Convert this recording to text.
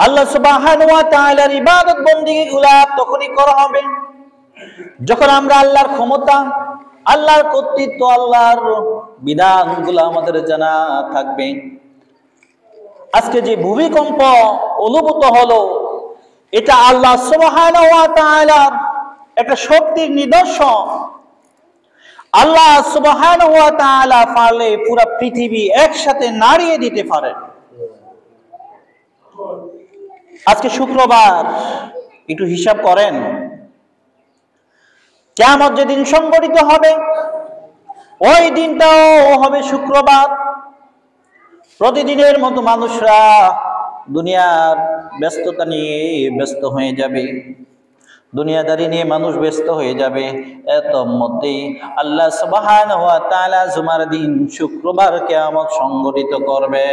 আল্লাহ সুবহানাহু ওয়া তাআলার ইবাদত বন্দেগীগুলো তখনই করা হবে যখন আমরা আল্লাহর ক্ষমতা, আল্লাহর কর্তৃত্ব, আল্লাহর বিধানগুলো আমাদের জানা থাকবে। আজকে যে ভূমিকম্প অনুভূত হলো, এটা আল্লাহ সুবহানাহু ওয়া তাআলার একটা শক্তির নিদর্শন। আল্লাহ সুবহানাহু ওয়া তাআলা পারলে পুরো পৃথিবী একসাথে নাড়িয়ে দিতে পারে। আজকে শুক্রবার, একটু হিসাব করেন, কিয়ামত যেদিন সংঘটিত হবে ওই দিনটাও হবে শুক্রবার। প্রতিদিনের মতো মানুষরা দুনিয়ার ব্যস্ততা নিয়ে ব্যস্ত হয়ে যাবে, দুনিয়াদারি নিয়ে মানুষ ব্যস্ত হয়ে যাবে। এত মধ্যে আল্লাহ সুবহানাহু ওয়া তাআলা জুমার দিন শুক্রবার কিয়ামত সংঘটিত করবে।